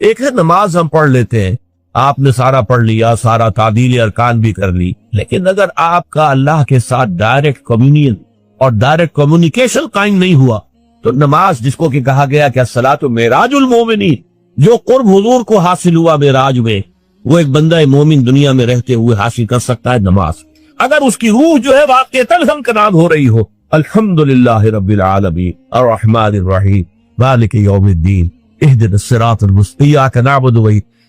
ایک ہے نماز ہم پڑھ لیتے ہیں، آپ نے سارا پڑھ لیا، سارا تعدیل ارکان بھی کر لی، لیکن اگر آپ کا اللہ کے ساتھ ڈائریکٹ کمیونین اور ڈائریکٹ کمیونیکیشن قائم نہیں ہوا تو نماز، جس کو کہ کہا گیا کہ الصلاۃ معراج المومنین، جو قرب حضور کو حاصل ہوا معراج میں، وہ ایک بندہ مومن دنیا میں رہتے ہوئے حاصل کر سکتا ہے نماز، اگر اس کی روح جو ہے واقعتاً ہمکنام ہو رہی ہو۔ الحمدللہ رب العالمین الرحمن الرحیم مالک یوم الدین اہدنا الصراط المستقیم ایاک نعبد و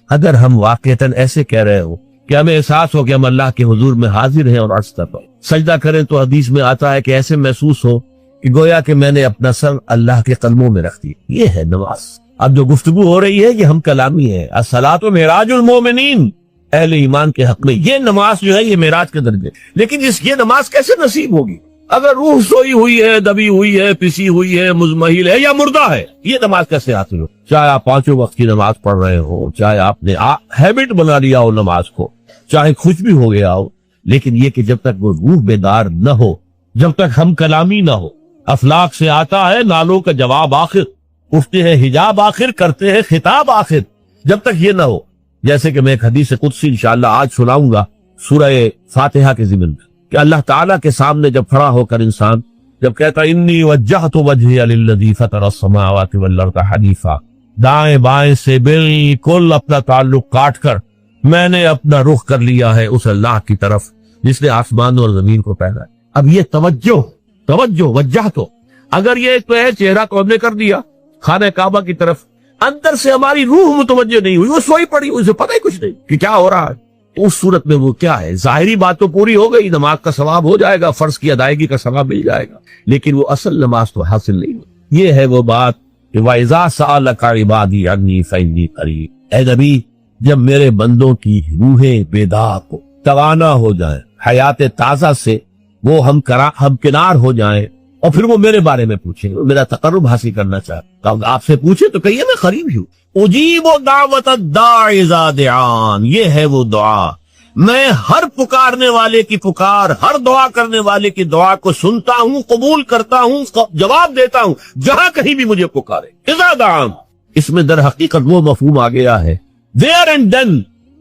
اگر ہم واقعتاً ایسے کہہ رہے ہو کہ ہمیں احساس ہو کہ ہم اللہ کے حضور میں حاضر ہیں اور عرض پر سجدہ کریں، تو حدیث میں آتا ہے کہ ایسے محسوس ہو کہ گویا کہ میں نے اپنا سر اللہ کے قدموں میں رکھ دیا۔ یہ ہے نماز۔ اب جو گفتگو ہو رہی ہے یہ ہم کلامی ہے، الصلاۃ معراج المومنین، اہل ایمان کے حق میں یہ نماز جو ہے یہ معراج کے درجے، لیکن یہ نماز کیسے نصیب ہوگی اگر روح سوئی ہوئی ہے، دبی ہوئی ہے، پسی ہوئی ہے، مزمحل ہے یا مردہ ہے؟ یہ نماز کیسے حاصل ہو؟ چاہے آپ پانچوں وقت کی نماز پڑھ رہے ہو، چاہے آپ نے ہیبٹ بنا لیا ہو نماز کو، چاہے کچھ بھی ہو گیا ہو، لیکن یہ کہ جب تک وہ روح بیدار نہ ہو، جب تک ہم کلامی نہ ہو، افلاک سے آتا ہے نالوں کا جواب آخر، اٹھتے ہیں حجاب آخر، کرتے ہیں خطاب آخر، جب تک یہ نہ ہو، جیسے کہ میں ایک حدیث قدسی انشاءاللہ آج سناؤں گا سورہ فاتحہ کے ضمن میں، کہ اللہ تعالیٰ کے سامنے جب کھڑا ہو کر انسان جب کہتا انی وجہت وجہی للذی فطر السماوات والارض حنیفا، دائیں بائیں سے بالکل اپنا تعلق کاٹ کر میں نے اپنا رخ کر لیا ہے اس اللہ کی طرف جس نے آسمان اور زمین کو پیدا ہے۔ اب یہ توجہ وجہ تو اگر یہ تو ہے چہرہ کو ہم نے کر دیا خانہ کعبہ کی طرف، اندر سے ہماری روح متوجہ نہیں ہوئی، وہ سوئی پڑی، اسے پتہ ہی کچھ نہیں کہ کیا ہو رہا ہے، اس صورت میں وہ کیا ہے؟ ظاہری بات تو پوری ہو گئی، نماز کا ثواب ہو جائے گا، فرض کی ادائیگی کا ثواب مل جائے گا، لیکن وہ اصل نماز تو حاصل نہیں ہوئی۔ یہ ہے وہ بات کہ وَإِذَا سَأَلَكَ عِبَادِي عَنِّي فَإِنِّي قَرِيبٌ، اے نبی جب میرے بندوں کی روحیں بیدار کو توانا ہو جائیں، حیات تازہ سے وہ ہمکنار ہو جائیں، اور پھر وہ میرے بارے میں پوچھیں، وہ میرا تقرب حاصل کرنا چاہتا ہوں، آپ سے پوچھے تو کہیے میں قریب ہی ہوں۔ اجیب دعوت الداعی اذا دعان، یہ ہے وہ دعا، میں ہر پکارنے والے کی پکار، ہر دعا کرنے والے کی دعا کو سنتا ہوں، قبول کرتا ہوں، جواب دیتا ہوں جہاں کہیں بھی مجھے پکارے۔ اذا دعان، اس میں در حقیقت وہ مفہوم آ گیا ہے where and then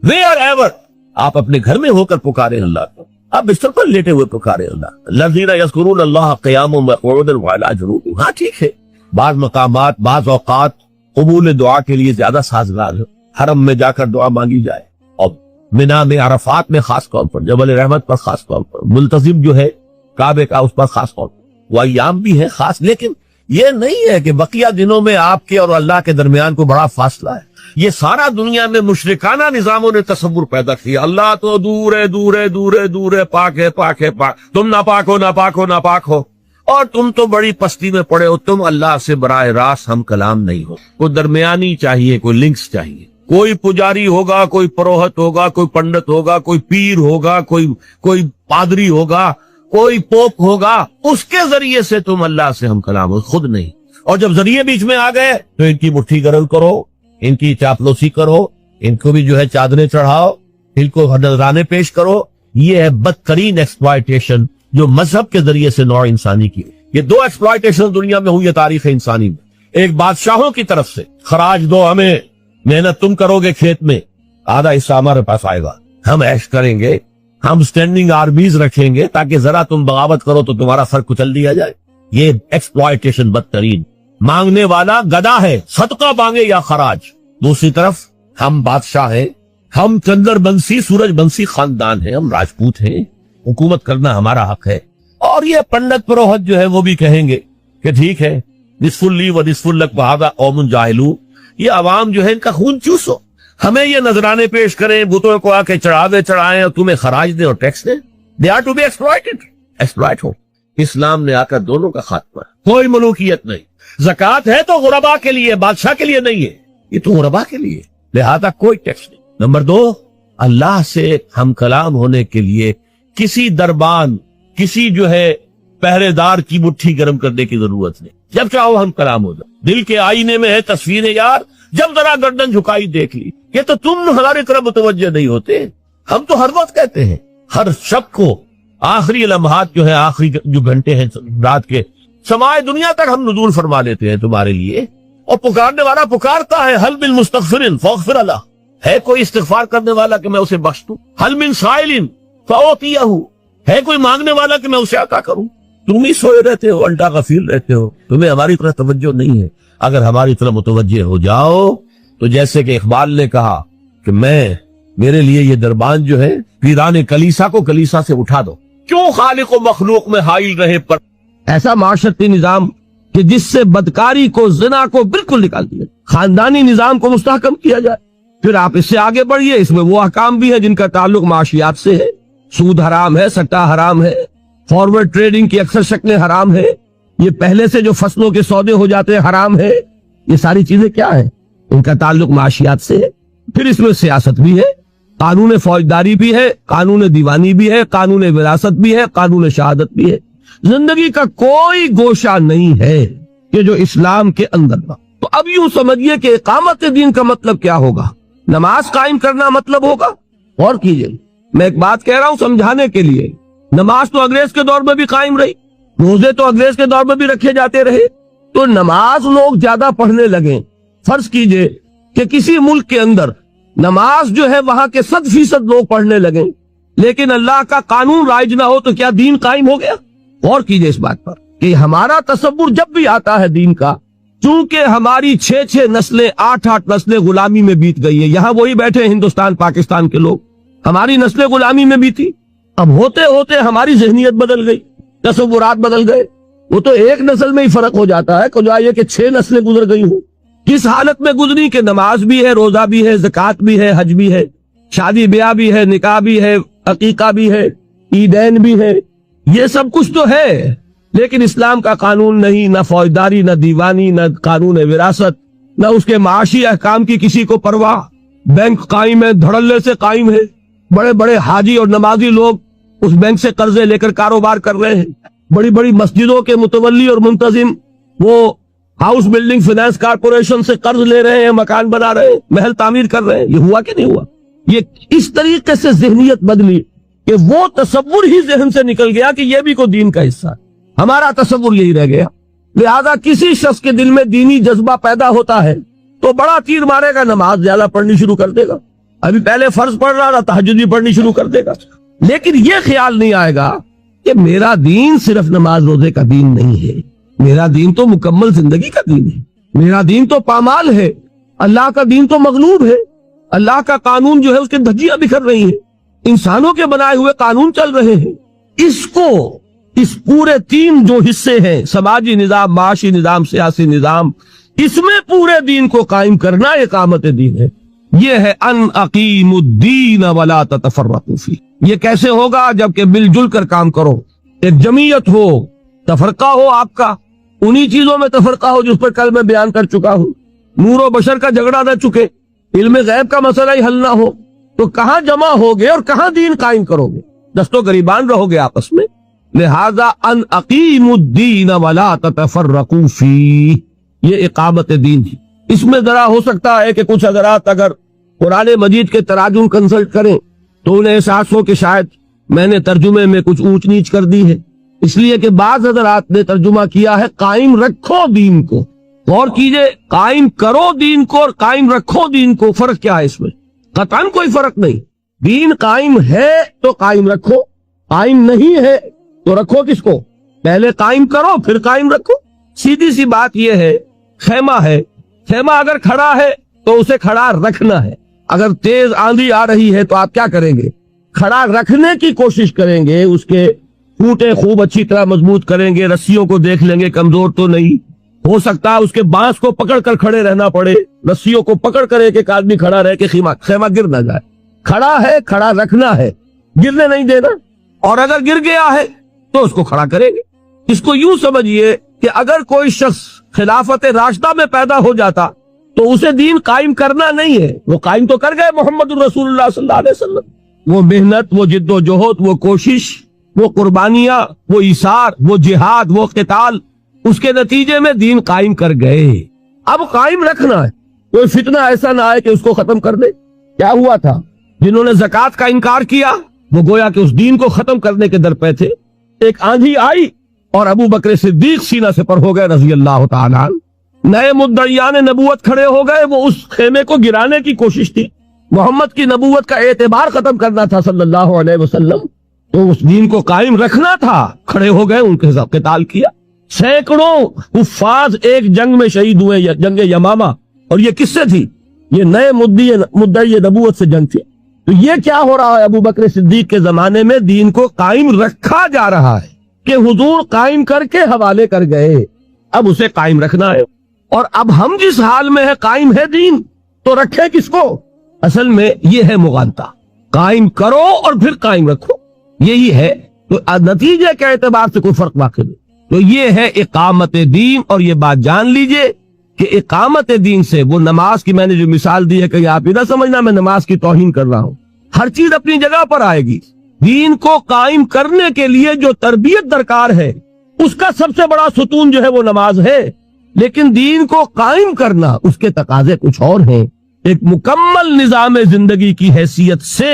where ever، آپ اپنے گھر میں ہو کر پکارے اللہ کو، آپ بستر پر لیٹے ہوئے پکارے اللہ، الذین یذکرون اللہ قیاما وقعودا وعلی جنوبہم۔ ہاں ٹھیک ہے، بعض مقامات بعض اوقات قبول دعا کے لیے زیادہ سازگار ہے، حرم میں جا کر دعا مانگی جائے، اور منا میں عرفات میں خاص طور پر، جبل رحمت پر خاص طور پر، ملتزم جو ہے کعبے کا اس پر خاص طور پر، وہ ایام بھی ہے خاص، لیکن یہ نہیں ہے کہ بقیہ دنوں میں آپ کے اور اللہ کے درمیان کو بڑا فاصلہ ہے۔ یہ سارا دنیا میں مشرکانہ نظاموں نے تصور پیدا کیا، اللہ تو دور ہے دور ہے دور ہے دور ہے، پاک ہے پاک ہے پاک، تم ناپاک ہو ناپاک ہو ناپاک ہو، اور تم تو بڑی پستی میں پڑے ہو، تم اللہ سے براہ راست ہم کلام نہیں ہو، کوئی درمیانی چاہیے، کوئی لنکس چاہیے، کوئی پجاری ہوگا، کوئی پروہت ہوگا، کوئی پنڈت ہوگا، کوئی پیر ہوگا، کوئی پادری ہوگا، کوئی پوپ ہوگا، اس کے ذریعے سے تم اللہ سے ہم کلام ہو، خود نہیں۔ اور جب ذریعے بیچ میں آ گئے تو ان کی مٹھی گرل کرو، ان کی چاپلوسی کرو، ان کو بھی جو ہے چادریں چڑھاؤ، ان کو نذرانے پیش کرو۔ یہ ہے بدترین ایکسپلائٹیشن جو مذہب کے ذریعے سے نوع انسانی کی۔ یہ دو ایکسپلائٹیشن دنیا میں ہوئی ہے تاریخ انسانی میں، ایک بادشاہوں کی طرف سے خراج دو ہمیں، محنت تم کرو گے کھیت میں، آدھا حصہ ہمارے پاس آئے گا، ہم عیش کریں گے، ہم سٹینڈنگ آرمیز رکھیں گے تاکہ ذرا تم بغاوت کرو تو تمہارا سر کچل دیا جائے۔ یہ ایکسپلائٹیشن بدترین، مانگنے والا گدا ہے، صدقہ مانگے یا خراج۔ دوسری طرف ہم بادشاہ ہیں، ہم چندر بنسی سورج بنسی خاندان ہیں، ہم راجپوت ہیں، حکومت کرنا ہمارا حق ہے۔ اور یہ پنڈت پروہت جو ہے وہ بھی کہیں گے کہ ٹھیک ہے، نصف لی و نصف لک وہذا قوم جاہلون، یہ عوام جو ہے ان کا خون چوسو، ہمیں یہ نذرانے پیش کریں، بتوں کو آ کے چڑھائیں اور تمہیں خراج دیں اور ٹیکس دیں۔ They are to be exploit ہو۔ اسلام نے آ کر دونوں کا خاتمہ، کوئی ملوکیت نہیں۔ زکوٰۃ ہے تو غربا کے لیے، بادشاہ کے لیے نہیں ہے، یہ تو غربا کے لیے، لہذا کوئی ٹیکس نہیں۔ نمبر دو، اللہ سے ہم کلام ہونے کے لیے کسی دربان، کسی جو ہے پہرے دار کی مٹھی گرم کرنے کی ضرورت نہیں، جب چاہو ہم کلام ہو جائے۔ دل کے آئینے میں ہے تصویر یار، جب ذرا گردن جھکائی دیکھ لی، یہ تو تم ہماری طرف متوجہ نہیں ہوتے، ہم تو ہر وقت کہتے ہیں، ہر شب کو آخری لمحات جو ہے، آخری جو گھنٹے ہیں رات کے، سمائے دنیا تک ہم نزول فرما لیتے ہیں تمہارے لیے، اور پکارنے والا پکارتا ہے حل من مستغفر فاغفر لہ، ہے کوئی استغفار کرنے والا کہ میں اسے بخش دوں؟ حل من سائل فاعطیہ، ہے کوئی مانگنے والا کہ میں اسے عطا کروں؟ تم ہی سوئے رہتے ہو، الٹا غفیر رہتے ہو، تمہیں ہماری طرف توجہ نہیں ہے۔ اگر ہماری طرف متوجہ ہو جاؤ تو جیسے کہ اقبال نے کہا کہ میرے لیے یہ دربان جو ہے پیران کلیسا کو کلیسا سے اٹھا دو، کیوں خالق و مخلوق میں حائل رہے پر ایسا معاشرتی نظام کہ جس سے بدکاری کو، زنا کو بالکل نکال دیا، خاندانی نظام کو مستحکم کیا جائے۔ پھر آپ اس سے آگے بڑھیے، اس میں وہ احکام بھی ہیں جن کا تعلق معاشیات سے ہے، سود حرام ہے، سٹا حرام ہے، فارورڈ ٹریڈنگ کی اکثر شکلیں حرام ہے، یہ پہلے سے جو فصلوں کے سودے ہو جاتے ہیں حرام ہے۔ یہ ساری چیزیں کیا ہیں؟ ان کا تعلق معاشیات سے ہے۔ پھر اس میں سیاست بھی ہے، قانون فوجداری بھی ہے، قانون دیوانی بھی ہے، قانون وراثت بھی ہے، قانون شہادت بھی ہے۔ زندگی کا کوئی گوشہ نہیں ہے کہ جو اسلام کے اندر نہ۔ تو اب یوں سمجھیے کہ اقامت دین کا مطلب کیا ہوگا؟ نماز قائم کرنا مطلب ہوگا۔ اور کیجئے، میں ایک بات کہہ رہا ہوں سمجھانے کے لیے، نماز تو انگریز کے دور میں بھی قائم رہی، روزے تو انگریز کے دور میں بھی رکھے جاتے رہے، تو نماز لوگ زیادہ پڑھنے لگے۔ فرض کیجئے کہ کسی ملک کے اندر نماز جو ہے وہاں کے 100% لوگ پڑھنے لگے، لیکن اللہ کا قانون رائج نہ ہو تو کیا دین قائم ہو گیا؟ اور کیجئے اس بات پر کہ ہمارا تصور جب بھی آتا ہے دین کا، چونکہ ہماری 6 نسلیں 8 نسلیں غلامی میں بیت گئی ہیں، یہاں وہی بیٹھے ہندوستان پاکستان کے لوگ، ہماری نسلیں غلامی میں بیتی، اب ہوتے ہوتے ہماری ذہنیت بدل گئی، تصورات بدل گئے۔ وہ تو ایک نسل میں ہی فرق ہو جاتا ہے، یہ کہ 6 نسلیں گزر گئی ہوں۔ کس حالت میں گزری کہ نماز بھی ہے، روزہ بھی ہے، زکوٰۃ بھی ہے، حج بھی ہے، شادی بیاہ بھی ہے، نکاح بھی ہے، عقیقہ بھی ہے، عیدین بھی ہے، یہ سب کچھ تو ہے، لیکن اسلام کا قانون نہیں، نہ فوجداری، نہ دیوانی، نہ قانون وراثت، نہ اس کے معاشی احکام کی کسی کو پرواہ۔ بینک قائم ہے، دھڑلے سے قائم ہے، بڑے بڑے حاجی اور نمازی لوگ اس بینک سے قرضے لے کر کاروبار کر رہے ہیں، بڑی بڑی مسجدوں کے متولی اور منتظم وہ ہاؤس بلڈنگ فائنانس کارپوریشن سے قرض لے رہے ہیں، مکان بنا رہے ہیں، محل تعمیر کر رہے ہیں۔ یہ ہوا کہ نہیں ہوا؟ یہ اس طریقے سے ذہنیت بدلی کہ وہ تصور ہی ذہن سے نکل گیا کہ یہ بھی کوئی دین کا حصہ ہے، ہمارا تصور یہی رہ گیا۔ لہذا کسی شخص کے دل میں دینی جذبہ پیدا ہوتا ہے تو بڑا تیر مارے گا، نماز زیادہ پڑھنی شروع کر دے گا، ابھی پہلے فرض پڑھ رہا تھا تہجد بھی پڑھنی شروع کر دے گا، لیکن یہ خیال نہیں آئے گا کہ میرا دین صرف نماز روزے کا دین نہیں ہے، میرا دین تو مکمل زندگی کا دین ہے، میرا دین تو پامال ہے، اللہ کا دین تو مغلوب ہے، اللہ کا قانون جو ہے اس کے دھجیاں بکھر رہی ہیں، انسانوں کے بنائے ہوئے قانون چل رہے ہیں۔ اس پورے 3 جو حصے ہیں، سماجی نظام، معاشی نظام، سیاسی نظام، اس میں پورے دین کو قائم کرنا اقامت دین ہے۔ یہ ہے ان اقیم الدین ولا تتفرقوا فیہ۔ یہ کیسے ہوگا؟ جبکہ مل جل کر کام کرو، ایک جمعیت ہو، تفرقہ ہو آپ کا انہی چیزوں میں تفرقہ ہو جس پر کل میں بیان کر چکا ہوں، نور و بشر کا جھگڑا نہ چکے، علم غیب کا مسئلہ ہی حل نہ ہو، تو کہاں جمع ہوگے اور کہاں دین قائم کرو گے؟ دست و گریبان رہو گے آپس میں۔ لہذا ان اقیم الدین ولا تتفرقوا فیہ، یہ اقامت دین ہے۔ اس میں ذرا ہو سکتا ہے کہ کچھ حضرات اگر قرآن مجید کے تراجم کنسلٹ کریں تو انہیں احساس ہو کہ شاید میں نے ترجمے میں کچھ اونچ نیچ کر دی ہے، اس لیے کہ بعض حضرات نے ترجمہ کیا ہے قائم رکھو دین کو۔ غور کیجئے، قائم کرو دین کو اور قائم رکھو دین کو، فرق کیا ہے اس میں؟ قطعاً کوئی فرق نہیں۔ دین قائم ہے تو قائم رکھو، قائم نہیں ہے تو رکھو کس کو؟ پہلے قائم کرو پھر قائم رکھو۔ سیدھی سی بات یہ ہے، خیمہ ہے، خیمہ اگر کھڑا ہے تو اسے کھڑا رکھنا ہے۔ اگر تیز آندھی آ رہی ہے تو آپ کیا کریں گے؟ کھڑا رکھنے کی کوشش کریں گے، اس کے ٹوٹے خوب اچھی طرح مضبوط کریں گے، رسیوں کو دیکھ لیں گے کمزور تو نہیں، ہو سکتا ہے اس کے بانس کو پکڑ کر کھڑے رہنا پڑے، رسیوں کو پکڑ کر ایک آدمی کھڑا رہے کہ خیمہ گر نہ جائے۔ کھڑا ہے، کھڑا رکھنا ہے، گرنے نہیں دینا، اور اگر گر گیا ہے تو اس کو کھڑا کریں گے۔ اس کو یوں سمجھیے کہ اگر کوئی شخص خلافت راشدہ میں پیدا ہو جاتا تو اسے دین قائم کرنا نہیں ہے، وہ قائم تو کر گئے محمد الرسول اللہ صلی اللہ علیہ وسلم۔ وہ محنت، وہ جد و جہد، وہ کوشش، وہ قربانیاں، وہ ایثار، وہ جہاد، وہ قتال، اس کے نتیجے میں دین قائم کر گئے۔ اب قائم رکھنا ہے، کوئی فتنہ ایسا نہ آئے کہ اس کو ختم کر دے۔ کیا ہوا تھا؟ جنہوں نے زکوٰۃ کا انکار کیا وہ گویا کہ اس دین کو ختم کرنے کے در پہ تھے۔ ایک آندھی آئی اور ابو بکر صدیق سینہ سے پر ہو گئے رضی اللہ تعالیٰ عنہ۔ نئے مدعیان نبوت کھڑے ہو گئے، وہ اس خیمے کو گرانے کی کوشش تھی، محمد کی نبوت کا اعتبار ختم کرنا تھا صلی اللہ علیہ وسلم، تو اس دین کو قائم رکھنا تھا، کھڑے ہو گئے، ان کے ساتھ قتال کیا، سینکڑوں حفاظ ایک جنگ میں شہید ہوئے، جنگ یمامہ، اور یہ کس سے تھی؟ یہ نئے مدعی نبوت سے جنگ تھی۔ تو یہ کیا ہو رہا ہے؟ ابو بکر صدیق کے زمانے میں دین کو قائم رکھا جا رہا ہے کہ حضور قائم کر کے حوالے کر گئے، اب اسے قائم رکھنا ہے، اور اب ہم جس حال میں ہے قائم ہے دین، تو رکھے کس کو؟ اصل میں یہ ہے مغالطہ، قائم کرو اور پھر قائم رکھو، یہی ہے۔ تو نتیجے کے اعتبار سے کوئی فرق واقع نہیں۔ تو یہ ہے اقامت دین، اور یہ بات جان لیجئے کہ اقامت دین سے، وہ نماز کی میں نے جو مثال دی ہے کہ آپ یہ نہ سمجھنا میں نماز کی توہین کر رہا ہوں، ہر چیز اپنی جگہ پر آئے گی۔ دین کو قائم کرنے کے لیے جو تربیت درکار ہے، اس کا سب سے بڑا ستون جو ہے وہ نماز ہے، لیکن دین کو قائم کرنا اس کے تقاضے کچھ اور ہیں۔ ایک مکمل نظام زندگی کی حیثیت سے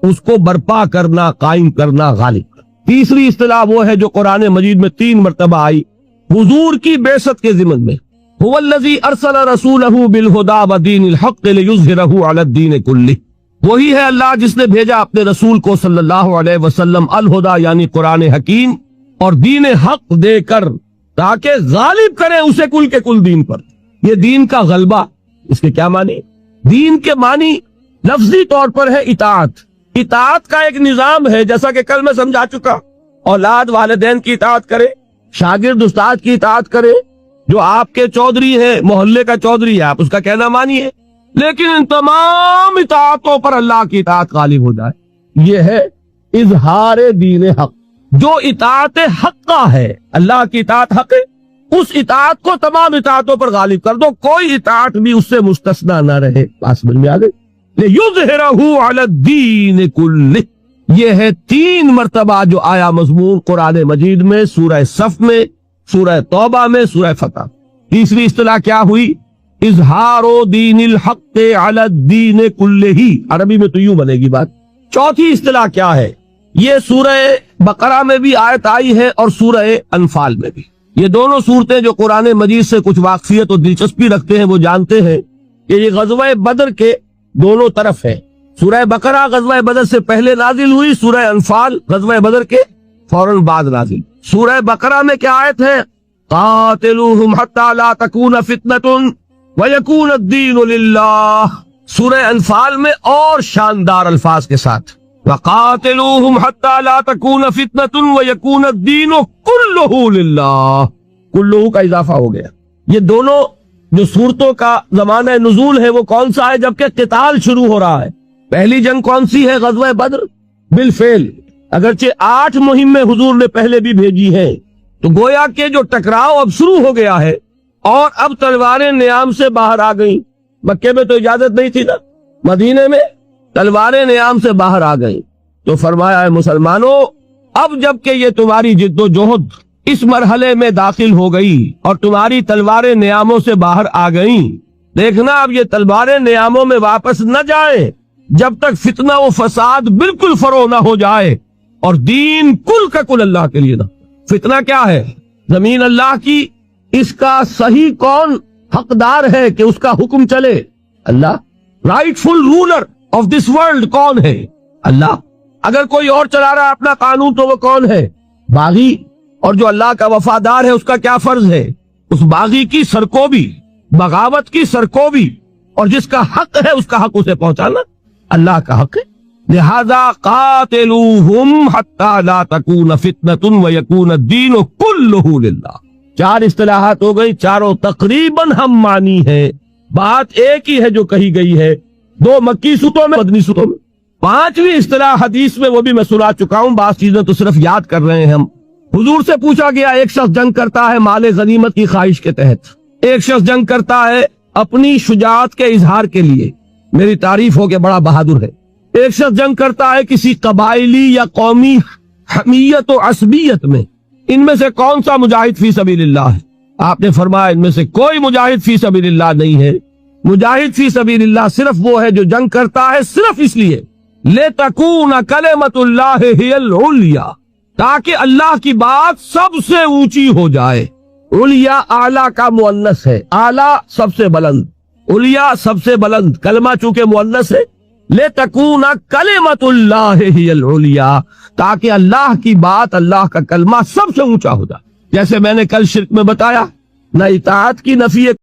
اس کو برپا کرنا، قائم کرنا، غالب کرنا۔ تیسری اصطلاح وہ ہے جو قرآن مجید میں 3 مرتبہ آئی حضور کی بعثت کے ضمن میں، هو الذی ارسل رسولہ بالہدی ودین الحق لیظہرہ علی الدین کلہ، وہی ہے اللہ جس نے بھیجا اپنے رسول کو صلی اللہ علیہ وسلم الہدی یعنی قرآن حکیم اور دین حق دے کر، تاکہ غالب کرے اسے کل کے کل دین پر۔ یہ دین کا غلبہ، اس کے کیا معنی؟ دین کے معنی لفظی طور پر ہے اطاعت۔ اطاعت کا ایک نظام ہے، جیسا کہ کل میں سمجھا چکا، اولاد والدین کی اطاعت کرے، شاگرد استاد کی اطاعت کرے، جو آپ کے چودھری ہے، محلے کا چودھری ہے، آپ اس کا کہنا مانیے، لیکن ان تمام اطاعتوں پر اللہ کی اطاعت غالب ہو جائے۔ یہ ہے اظہار دین حق۔ جو اطاعت حق کا ہے، اللہ کی اطاعت حق ہے، اس اطاعت کو تمام اطاعتوں پر غالب کر دو، کوئی اطاعت بھی اس سے مستثنا نہ رہے۔ بات سمجھ میں آ گئی؟ لِيُظْهِرَهُ عَلَى الدِّينِ كُلِّهِ، یہ ہے 3 مرتبہ جو آیا مضمون قرآن مجید میں، سورہ صف میں، سورہ توبہ میں، سورہ فتح۔ تیسری اصطلاح کیا ہوئی؟ اظہار دین الحق علی الدین کلہ، عربی میں تو یوں بنے گی بات۔ چوتھی اصطلاح کیا ہے؟ یہ سورہ بقرہ میں بھی آیت آئی ہے اور سورہ انفال میں بھی۔ یہ دونوں صورتیں جو قرآن مجید سے کچھ واقفیت اور دلچسپی رکھتے ہیں وہ جانتے ہیں کہ یہ غزوہ بدر کے دونوں طرف ہے۔ سورہ بقرہ غزوہ بدر سے پہلے نازل ہوئی، سورہ انفال غزوہ بدر کے فوراً بعد نازل۔ سورہ بقرہ میں کیا آیت ہے؟ قاتلوہم حتی لا تکون فتنۃ ویکون الدین للہ۔ سورہ انفال میں اور شاندار الفاظ کے ساتھ وقاتلوہم حتی لا تکون فتنۃ ویکون الدین کلہ للہ، کلہ کا اضافہ ہو گیا۔ یہ دونوں جو صورتوں کا زمانہ نزول ہے وہ کون سا ہے؟ جبکہ قتال شروع ہو رہا ہے۔ پہلی جنگ کون سی ہے؟ غزوہ بدر بالفعل، اگرچہ 8 مہمیں حضور نے پہلے بھی بھیجی ہیں، تو گویا کہ جو ٹکراؤ اب شروع ہو گیا ہے، اور اب تلواریں نیام سے باہر آ گئیں۔ مکے میں تو اجازت نہیں تھی نا، مدینے میں تلواریں نیام سے باہر آ گئیں، تو فرمایا ہے مسلمانوں، اب جب کہ یہ تمہاری جد و جہد اس مرحلے میں داخل ہو گئی اور تمہاری تلواریں نیاموں سے باہر آ گئیں، دیکھنا اب یہ تلواریں نیاموں میں واپس نہ جائے جب تک فتنہ و فساد بالکل فروغ نہ ہو جائے اور دین کل کا کل اللہ کے لیے نہ۔ فتنہ کیا ہے؟ زمین اللہ کی، اس کا صحیح کون حقدار ہے کہ اس کا حکم چلے؟ اللہ۔ Rightful ruler of this world کون ہے؟ اللہ۔ اگر کوئی اور چلا رہا اپنا قانون تو وہ کون ہے؟ باغی۔ اور جو اللہ کا وفادار ہے اس کا کیا فرض ہے؟ اس باغی کی سرکوبی، بغاوت کی سرکوبی، اور جس کا حق ہے اس کا حق اسے پہنچانا اللہ کا حق ہے۔ لہذا قاتلوہم حتی لا تکون فتنۃ ویکون الدین کلہ للہ۔ 4 اصطلاحات ہو گئی، چاروں تقریباً ہم معنی ہے، بات ایک ہی ہے جو کہی گئی ہے، 2 مکی صورتوں میں، مدنی صورتوں میں۔ 5ویں اصطلاح حدیث میں، وہ بھی میں سنا چکا ہوں، بعض چیزیں تو صرف یاد کر رہے ہیں ہم۔ حضور سے پوچھا گیا، ایک شخص جنگ کرتا ہے مال غنیمت کی خواہش کے تحت، ایک شخص جنگ کرتا ہے اپنی شجاعت کے اظہار کے لیے، میری تعریف ہو کہ بڑا بہادر ہے، ایک شخص جنگ کرتا ہے کسی قبائلی یا قومی حمیت و عصبیت میں، ان میں سے کون سا مجاہد فی سبیل اللہ ہے؟ آپ نے فرمایا ان میں سے کوئی مجاہد فی سبیل اللہ نہیں ہے۔ مجاہد فی سبیل اللہ صرف وہ ہے جو جنگ کرتا ہے صرف اس لیے لِتَكُونَ كَلِمَةُ اللَّهِ هِيَ الْعُلْيَا، تاکہ اللہ کی بات سب سے اونچی ہو جائے۔ علیا اعلیٰ کا مؤنث ہے، اعلیٰ سب سے بلند، علیا سب سے بلند، کلمہ چونکہ مؤنث ہے، لِتَكُونَ كَلِمَةُ اللَّهِ هِيَ الْعُلْيَا، تاکہ اللہ کی بات، اللہ کا کلمہ سب سے اونچا ہو جائے۔ جیسے میں نے کل شرک میں بتایا، نہ اطاعت کی نفی